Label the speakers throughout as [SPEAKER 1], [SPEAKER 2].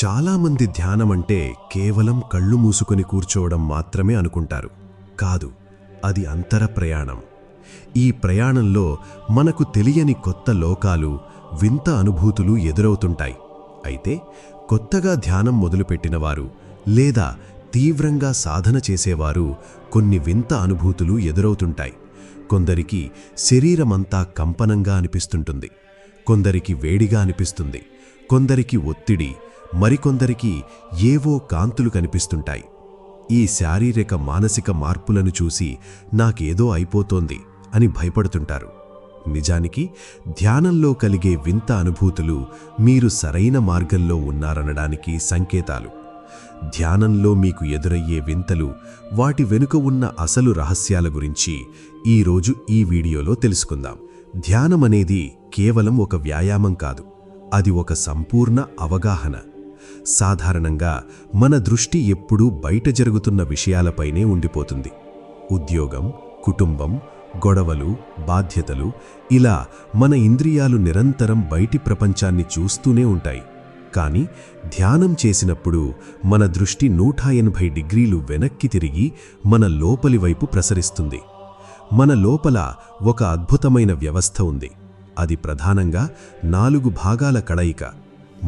[SPEAKER 1] చాలామంది ధ్యానమంటే కేవలం కళ్ళు మూసుకొని కూర్చోవడం మాత్రమే అనుకుంటారు. కాదు, అది అంతర ప్రయాణం. ఈ ప్రయాణంలో మనకు తెలియని కొత్త లోకాలు, వింత అనుభూతులు ఎదురవుతుంటాయి. అయితే కొత్తగా ధ్యానం మొదలుపెట్టినవారు లేదా తీవ్రంగా సాధన చేసేవారు కొన్ని వింత అనుభూతులు ఎదురవుతుంటాయి. కొందరికి శరీరమంతా కంపనంగా అనిపిస్తుంటుంది, కొందరికి వేడిగా అనిపిస్తుంది, కొందరికి ఒత్తిడి, మరికొందరికి ఏవో కాంతులు కనిపిస్తుంటాయి. ఈ శారీరక మానసిక మార్పులను చూసి నాకేదో అయిపోతోంది అని భయపడుతుంటారు. నిజానికి ధ్యానంలో కలిగే వింత అనుభూతులు మీరు సరైన మార్గంలో ఉన్నారనడానికి సంకేతాలు. ధ్యానంలో మీకు ఎదురయ్యే వింతలు, వాటి వెనుక ఉన్న అసలు రహస్యాల గురించి ఈరోజు ఈ వీడియోలో తెలుసుకుందాం. ధ్యానమనేది కేవలం ఒక వ్యాయామం కాదు, అది ఒక సంపూర్ణ అవగాహన. సాధారణంగా మన దృష్టి ఎప్పుడూ బయట జరుగుతున్న విషయాలపైనే ఉండిపోతుంది. ఉద్యోగం, కుటుంబం, గొడవలు, బాధ్యతలు, ఇలా మన ఇంద్రియాలు నిరంతరం బయటి ప్రపంచాన్ని చూస్తూనే ఉంటాయి. కానీ ధ్యానం చేసినప్పుడు మన దృష్టి 180 డిగ్రీలు వెనక్కి తిరిగి మన లోపలి వైపు ప్రసరిస్తుంది. మన లోపల ఒక అద్భుతమైన వ్యవస్థ ఉంది. అది ప్రధానంగా 4 భాగాల కలయిక.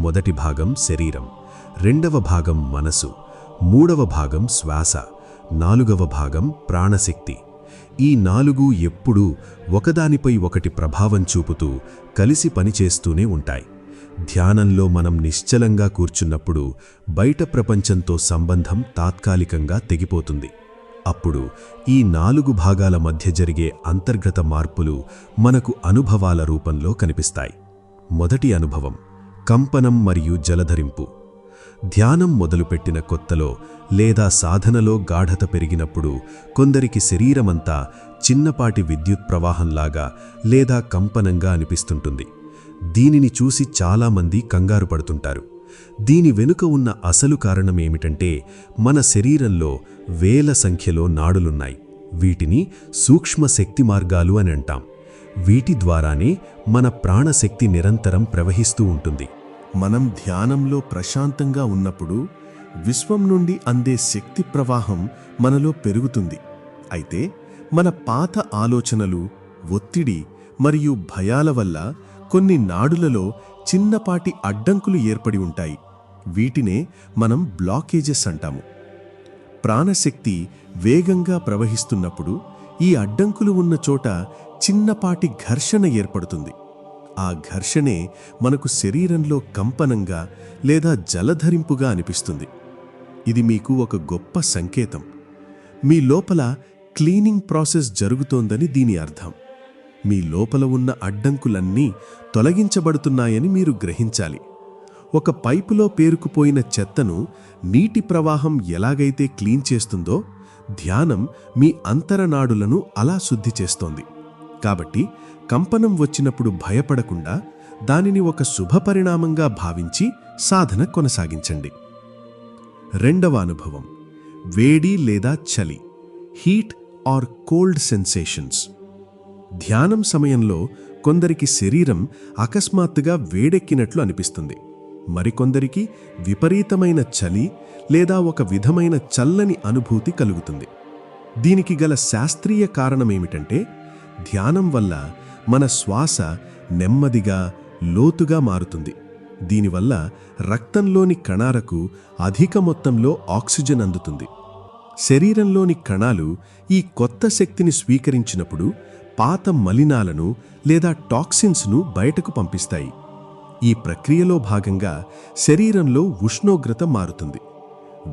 [SPEAKER 1] మొదటి భాగం శరీరం, రెండవ భాగం మనసు, మూడవ భాగం శ్వాస, నాలుగవ భాగం ప్రాణశక్తి. ఈ 4 ఎప్పుడూ ఒకదానిపై ఒకటి ప్రభావం చూపుతూ కలిసి పనిచేస్తూనే ఉంటాయి. ధ్యానంలో మనం నిశ్చలంగా కూర్చున్నప్పుడు బయట ప్రపంచంతో సంబంధం తాత్కాలికంగా తెగిపోతుంది. అప్పుడు ఈ 4 భాగాల మధ్య జరిగే అంతర్గత మార్పులు మనకు అనుభవాల రూపంలో కనిపిస్తాయి. మొదటి అనుభవం కంపనం మరియు జలధరింపు. ధ్యానం మొదలుపెట్టిన కొత్తలో లేదా సాధనలో గాఢత పెరిగినప్పుడు కొందరికి శరీరమంతా చిన్నపాటి విద్యుత్ ప్రవాహంలాగా లేదా కంపనంగా అనిపిస్తుంటుంది. దీనిని చూసి చాలామంది కంగారు పడుతుంటారు. దీని వెనుక ఉన్న అసలు కారణమేమిటంటే మన శరీరంలో వేల సంఖ్యలో నాడులున్నాయి. వీటిని సూక్ష్మ శక్తి మార్గాలు అని అంటాం. వీటి ద్వారానే మన ప్రాణశక్తి నిరంతరం ప్రవహిస్తూ ఉంటుంది.
[SPEAKER 2] మనం ధ్యానంలో ప్రశాంతంగా ఉన్నప్పుడు విశ్వం నుండి అందే శక్తి ప్రవాహం మనలో పెరుగుతుంది. అయితే మన పాత ఆలోచనలు, ఒత్తిడి మరియు భయాల వల్ల కొన్ని నాడులలో చిన్నపాటి అడ్డంకులు ఏర్పడి ఉంటాయి. వీటినే మనం బ్లాకేజెస్ అంటాము. ప్రాణశక్తి వేగంగా ప్రవహిస్తున్నప్పుడు ఈ అడ్డంకులు ఉన్న చోట చిన్నపాటి ఘర్షణ ఏర్పడుతుంది. ఆ ఘర్షణే మనకు శరీరంలో కంపనంగా లేదా జలధరింపుగా అనిపిస్తుంది. ఇది మీకు ఒక గొప్ప సంకేతం. మీ లోపల క్లీనింగ్ ప్రాసెస్ జరుగుతోందని దీని అర్థం. మీ లోపల ఉన్న అడ్డంకులన్నీ తొలగించబడుతున్నాయని మీరు గ్రహించాలి. ఒక పైపులో పేరుకుపోయిన చెత్తను నీటి ప్రవాహం ఎలాగైతే క్లీన్ చేస్తుందో, ధ్యానం మీ అంతరనాడులను అలా శుద్ధి చేస్తోంది. కాబట్టి కంపనం వచ్చినప్పుడు భయపడకుండా దానిని ఒక శుభపరిణామంగా భావించి సాధన కొనసాగించండి. రెండవ అనుభవం వేడి లేదా చలి, హీట్ ఆర్ కోల్డ్ సెన్సేషన్స్. ధ్యానం సమయంలో కొందరికి శరీరం అకస్మాత్తుగా వేడెక్కినట్లు అనిపిస్తుంది. మరికొందరికి విపరీతమైన చలి లేదా ఒక విధమైన చల్లని అనుభూతి కలుగుతుంది. దీనికి గల శాస్త్రీయ కారణమేమిటంటే, ధ్యానం వల్ల మన శ్వాస నెమ్మదిగా, లోతుగా మారుతుంది. దీనివల్ల రక్తంలోని కణాలకు అధిక మొత్తంలో ఆక్సిజన్ అందుతుంది. శరీరంలోని కణాలు ఈ కొత్త శక్తిని స్వీకరించినప్పుడు పాత మలినాలను లేదా టాక్సిన్స్ను బయటకు పంపిస్తాయి. ఈ ప్రక్రియలో భాగంగా శరీరంలో ఉష్ణోగ్రత మారుతుంది.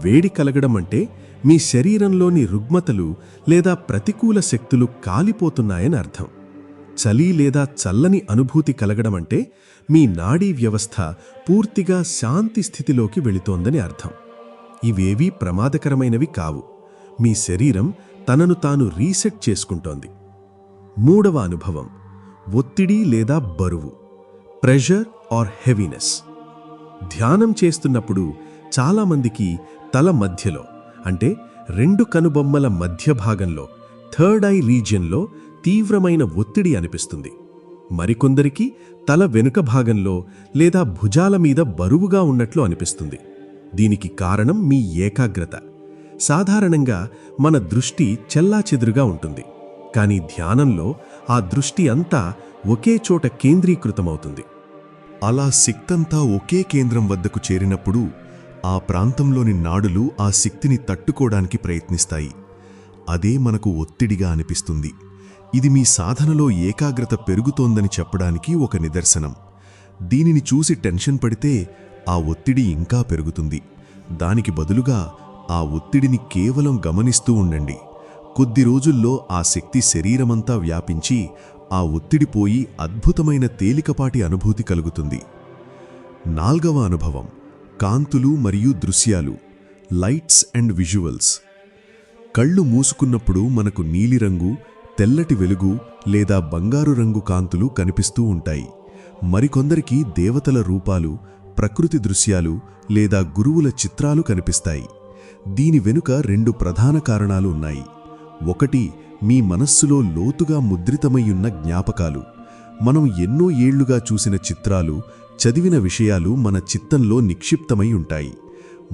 [SPEAKER 2] వేడి కలగడం అంటే మీ శరీరంలోని రుగ్మతలు లేదా ప్రతికూల శక్తులు కాలిపోతున్నాయని అర్థం. చలి లేదా చల్లని అనుభూతి కలగడం అంటే మీ నాడీ వ్యవస్థ పూర్తిగా శాంతి స్థితిలోకి వెళుతోందని అర్థం. ఇవేవీ ప్రమాదకరమైనవి కావు. మీ శరీరం తనను తాను రీసెట్ చేసుకుంటోంది. మూడవ అనుభవం ఒత్తిడి లేదా బరువు, ప్రెషర్ ఆర్ హెవీనెస్. ధ్యానం చేస్తున్నప్పుడు చాలామందికి తల మధ్యలో, అంటే 2 కనుబొమ్మల మధ్య భాగంలో, థర్డ్ ఐ రీజియన్లో తీవ్రమైన ఒత్తిడి అనిపిస్తుంది. మరికొందరికి తల వెనుక భాగంలో లేదా భుజాల మీద బరువుగా ఉన్నట్లు అనిపిస్తుంది. దీనికి కారణం మీ ఏకాగ్రత. సాధారణంగా మన దృష్టి చెల్లాచెదురుగా ఉంటుంది, కానీ ధ్యానంలో ఆ దృష్టి అంతా ఒకే చోట కేంద్రీకృతమవుతుంది.
[SPEAKER 1] అలా శక్తంతా ఒకే కేంద్రం వద్దకు చేరినప్పుడు ఆ ప్రాంతంలోని నాడులు ఆ శక్తిని తట్టుకోవడానికి ప్రయత్నిస్తాయి. అదే మనకు ఒత్తిడిగా అనిపిస్తుంది. ఇది మీ సాధనలో ఏకాగ్రత పెరుగుతోందని చెప్పడానికి ఒక నిదర్శనం. దీనిని చూసి టెన్షన్ పడితే ఆ ఒత్తిడి ఇంకా పెరుగుతుంది. దానికి బదులుగా ఆ ఒత్తిడిని కేవలం గమనిస్తూ ఉండండి. కొద్ది రోజుల్లో ఆ శక్తి శరీరమంతా వ్యాపించి ఆ ఒత్తిడి పోయి అద్భుతమైన తేలికపాటి అనుభూతి కలుగుతుంది. 4వ అనుభవం కాంతులు మరియు దృశ్యాలు, లైట్స్ అండ్ విజువల్స్. కళ్ళు మూసుకున్నప్పుడు మనకు నీలిరంగు, తెల్లటి వెలుగు లేదా బంగారు రంగు కాంతులు కనిపిస్తూ ఉంటాయి. మరికొందరికి దేవతల రూపాలు, ప్రకృతి దృశ్యాలు లేదా గురువుల చిత్రాలు కనిపిస్తాయి. దీని వెనుక 2 ప్రధాన కారణాలు ఉన్నాయి. ఒకటి, మీ మనస్సులో లోతుగా ముద్రితమయ్యున్న జ్ఞాపకాలు. మనం ఎన్నో ఏళ్లుగా చూసిన చిత్రాలు, చదివిన విషయాలు మన చిత్తంలో నిక్షిప్తమై ఉంటాయి.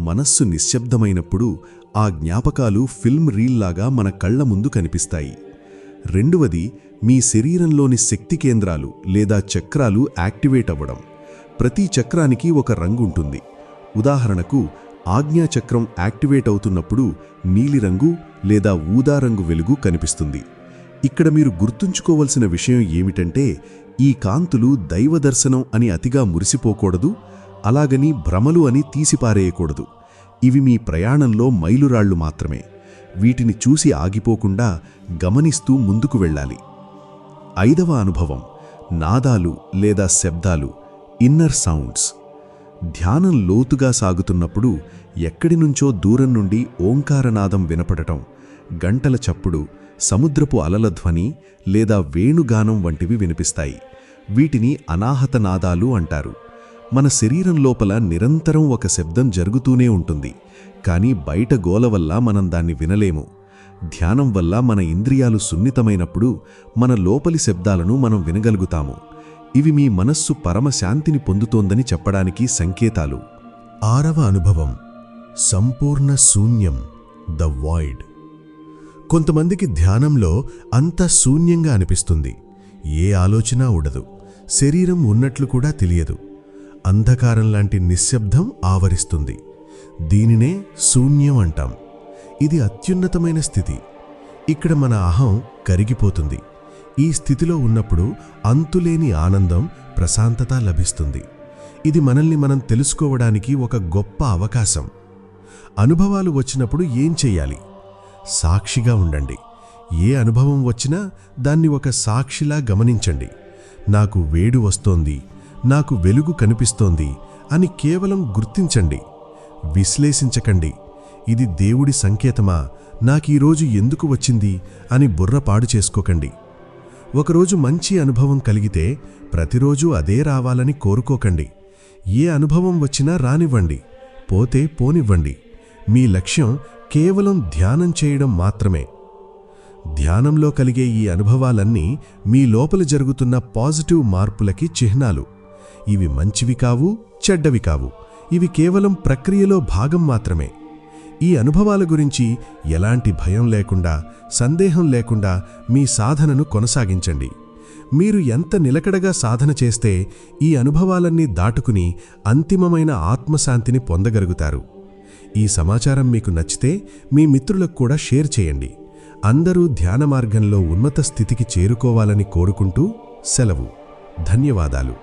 [SPEAKER 1] మనస్సు నిశ్శబ్దమైనప్పుడు ఆ జ్ఞాపకాలు ఫిల్మ్ రీల్లాగా మన కళ్ల ముందు కనిపిస్తాయి. రెండవది, మీ శరీరంలోని శక్తి కేంద్రాలు లేదా చక్రాలు యాక్టివేట్ అవ్వడం. ప్రతి చక్రానికి ఒక రంగు ఉంటుంది. ఉదాహరణకు, ఆజ్ఞాచక్రం యాక్టివేట్ అవుతున్నప్పుడు నీలిరంగు లేదా ఊదారంగు వెలుగు కనిపిస్తుంది. ఇక్కడ మీరు గుర్తుంచుకోవలసిన విషయం ఏమిటంటే, ఈ కాంతులు దైవదర్శనం అని అతిగా మురిసిపోకూడదు, అలాగని భ్రమలు అని తీసిపారేయకూడదు. ఇవి మీ ప్రయాణంలో మైలురాళ్లు మాత్రమే. వీటిని చూసి ఆగిపోకుండా గమనిస్తూ ముందుకు వెళ్ళాలి. 5వ అనుభవం నాదాలు లేదా శబ్దాలు, ఇన్నర్ సౌండ్స్. ధ్యానం లోతుగా సాగుతున్నప్పుడు ఎక్కడినుంచో దూరం నుండి ఓంకారనాదం వినపడటం, గంటల చప్పుడు, సముద్రపు అలల ధ్వని లేదా వేణుగానం వంటివి వినిపిస్తాయి. వీటిని అనాహత నాదాలు అంటారు. మన శరీరం లోపల నిరంతరం ఒక శబ్దం జరుగుతూనే ఉంటుంది, కానీ బయట గోల వల్ల మనం దాన్ని వినలేము. ధ్యానం వల్ల మన ఇంద్రియాలు సున్నితమైనప్పుడు మన లోపలి శబ్దాలను మనం వినగలుగుతాము. ఇవి మీ మనస్సు పరమశాంతిని పొందుతోందని చెప్పడానికి సంకేతాలు.
[SPEAKER 2] 6వ అనుభవం సంపూర్ణ శూన్యం, ద వాయిడ్. కొంతమందికి ధ్యానంలో అంత శూన్యంగా అనిపిస్తుంది. ఏ ఆలోచన ఉండదు, శరీరం ఉన్నట్లు కూడా తెలియదు. అంధకారం లాంటి నిశ్శబ్దం ఆవరిస్తుంది. దీనినే శూన్యం అంటాం. ఇది అత్యున్నతమైన స్థితి. ఇక్కడ మన అహం కరిగిపోతుంది. ఈ స్థితిలో ఉన్నప్పుడు అంతులేని ఆనందం, ప్రశాంతత లభిస్తుంది. ఇది మనల్ని మనం తెలుసుకోవడానికి ఒక గొప్ప అవకాశం. అనుభవాలు వచ్చినప్పుడు ఏం చెయ్యాలి? సాక్షిగా ఉండండి. ఏ అనుభవం వచ్చినా దాన్ని ఒక సాక్షిలా గమనించండి. నాకు వేడి వస్తోంది, నాకు వెలుగు కనిపిస్తోంది అని కేవలం గుర్తించండి. విశ్లేషించకండి. ఇది దేవుడి సంకేతమా, నాకీరోజు ఎందుకు వచ్చింది అని బుర్ర పాడు చేసుకోకండి. ఒకరోజు మంచి అనుభవం కలిగితే ప్రతిరోజు అదే రావాలని కోరుకోకండి. ఏ అనుభవం వచ్చినా రానివ్వండి, పోతే పోనివ్వండి. మీ లక్ష్యం కేవలం ధ్యానం చేయడం మాత్రమే. ధ్యానంలో కలిగే ఈ అనుభవాలన్నీ మీ లోపల జరుగుతున్న పాజిటివ్ మార్పులకి చిహ్నాలు. ఇవి మంచివి కావు, చెడ్డవి కావు. ఇవి కేవలం ప్రక్రియలో భాగం మాత్రమే. ఈ అనుభవాల గురించి ఎలాంటి భయం లేకుండా, సందేహం లేకుండా మీ సాధనను కొనసాగించండి. మీరు ఎంత నిలకడగా సాధన చేస్తే ఈ అనుభవాలన్నీ దాటుకుని అంతిమమైన ఆత్మశాంతిని పొందగలుగుతారు. ఈ సమాచారం మీకు నచ్చితే మీ మిత్రులకు కూడా షేర్ చేయండి. అందరూ ధ్యాన మార్గంలో ఉన్నత స్థితికి చేరుకోవాలని కోరుకుంటూ సెలవు. ధన్యవాదాలు.